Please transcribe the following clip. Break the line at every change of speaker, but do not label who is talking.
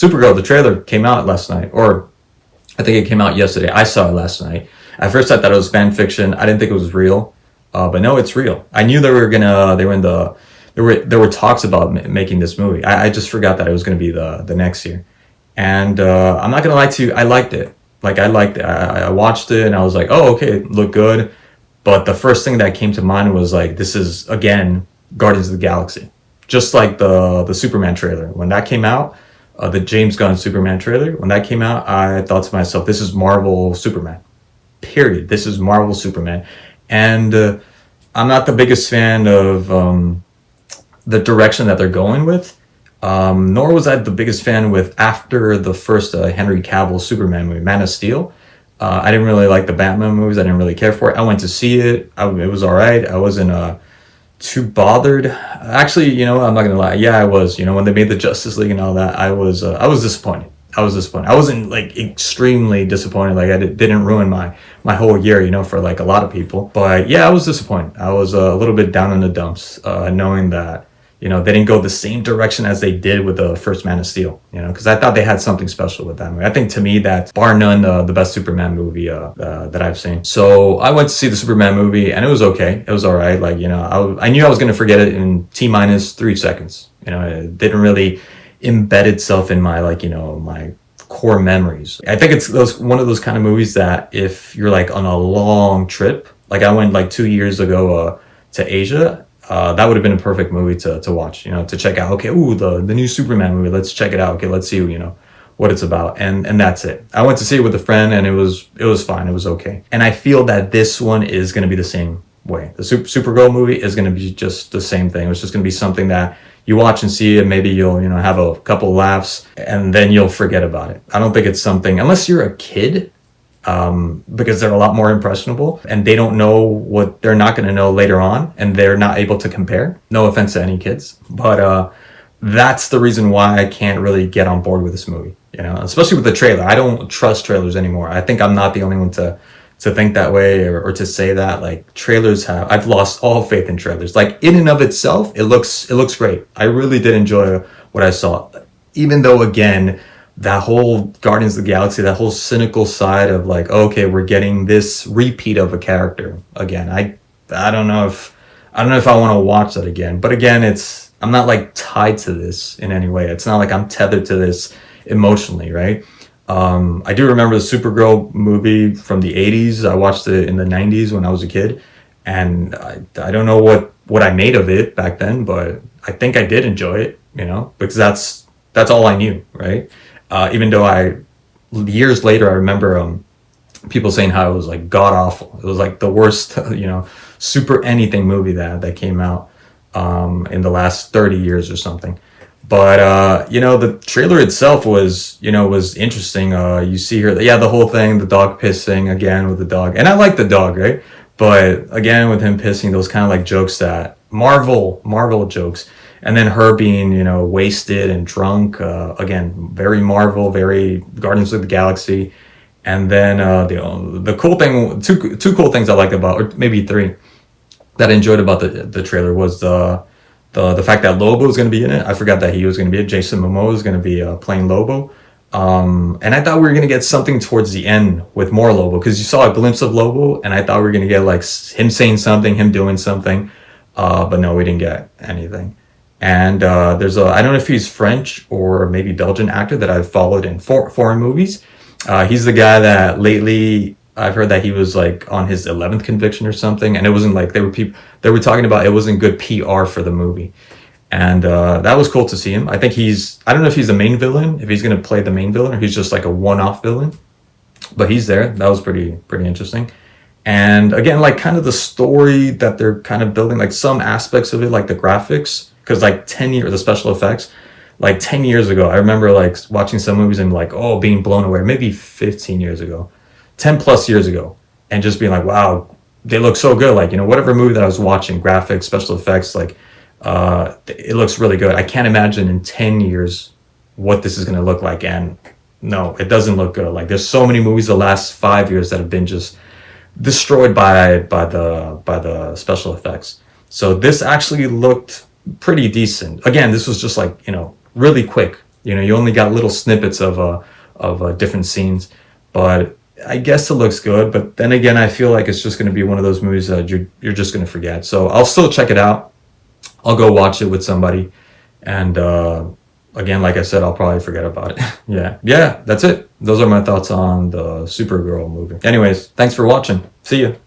Supergirl, the trailer came out last night, or I think it came out yesterday. I saw it last night. At first, I thought it was fan fiction. I didn't think it was real, but no, it's real. I knew they were in the, there were talks about making this movie. I just forgot that it was gonna be the next year. And I'm not gonna lie to you, I liked it. Like I liked it. I watched it and I was like, oh, okay, look good. But the first thing that came to mind was like, this is again Guardians of the Galaxy, just like the Superman trailer when that came out. The James Gunn Superman trailer, when that came out, I thought to myself, this is Marvel Superman. Period. This is Marvel Superman. And I'm not the biggest fan of the direction that they're going with. Nor was I the biggest fan with after the first Henry Cavill Superman movie, Man of Steel. I didn't really like the Batman movies. I didn't really care for it. I went to see it. It was all right. I wasn't too bothered. Actually, I'm not gonna lie. Yeah, I was. When they made the Justice League and all that, I was disappointed. I wasn't like extremely disappointed. Like didn't ruin my whole year, for like a lot of people. But yeah, I was disappointed. I was a little bit down in the dumps, knowing that they didn't go the same direction as they did with the first Man of Steel. Because I thought they had something special with that movie. I think to me that's bar none the best Superman movie that I've seen. So I went to see the Superman movie and it was okay. It was all right. Like I knew I was gonna forget it in T-3 seconds. It didn't really embed itself in my my core memories. I think it's one of those kind of movies that if you're like on a long trip, like I went like 2 years ago to Asia. That would have been a perfect movie to watch, to check out. Okay, the new Superman movie. Let's check it out. Okay, let's see, what it's about. And that's it. I went to see it with a friend, and it was fine. It was okay. And I feel that this one is going to be the same way. The Supergirl movie is going to be just the same thing. It's just going to be something that you watch and see, and maybe you'll have a couple laughs, and then you'll forget about it. I don't think it's something, unless you're a kid. Because they're a lot more impressionable and they don't know what they're not going to know later on, and they're not able to compare. No offense to any kids, but that's the reason why I can't really get on board with this movie, especially with the trailer. I don't trust trailers anymore. I think I'm not the only one to think that way or to say that. Like I've lost all faith in trailers. Like in and of itself, it looks great. I really did enjoy what I saw, even though again, that whole Guardians of the Galaxy, that whole cynical side of like, okay, we're getting this repeat of a character again. I don't know if I want to watch that again. But again, I'm not like tied to this in any way. It's not like I'm tethered to this emotionally, right? I do remember the Supergirl movie from the 80s. I watched it in the 90s when I was a kid, and I don't know what I made of it back then, but I think I did enjoy it, because that's all I knew, right? Even though years later, I remember people saying how it was like god awful. It was like the worst, super anything movie that came out in the last 30 years or something. But the trailer itself was interesting. You see here, the whole thing, the dog pissing again with the dog, and I like the dog, right? But again, with him pissing, those kind of like jokes that Marvel jokes. And then her being, wasted and drunk. Again, very Marvel, very Guardians of the Galaxy. And then the cool thing, two cool things I like about, or maybe three, that I enjoyed about the trailer was the fact that Lobo is going to be in it. I forgot that he was going to be it. Jason Momoa is going to be playing Lobo. And I thought we were going to get something towards the end with more Lobo, because you saw a glimpse of Lobo, and I thought we were going to get like him saying something, him doing something. But no, we didn't get anything. And there's I don't know if he's French or maybe Belgian actor that I've followed in foreign movies. He's the guy that lately I've heard that he was like on his 11th conviction or something, and it wasn't like they were talking about it wasn't good PR for the movie. And that was cool to see him. I think I don't know if he's the main villain, if he's going to play the main villain, or he's just like a one-off villain. But he's there. That was pretty interesting. And again, like kind of the story that they're kind of building, like some aspects of it, like the graphics. Because like 10 years, the special effects, like 10 years ago, I remember like watching some movies and like, being blown away, maybe 15 years ago, 10 plus years ago, and just being like, wow, they look so good. Like, whatever movie that I was watching, graphics, special effects, like, it looks really good. I can't imagine in 10 years what this is going to look like. And no, it doesn't look good. Like there's so many movies the last 5 years that have been just destroyed by the special effects. So this actually looked pretty decent. Again, this was just like, really quick. You know, you only got little snippets of different scenes, but I guess it looks good. But then again, I feel like it's just going to be one of those movies that you're just going to forget. So I'll still check it out. I'll go watch it with somebody, and again, like I said, I'll probably forget about it. Yeah, that's it. Those are my thoughts on the Supergirl movie. Anyways, thanks for watching. See ya.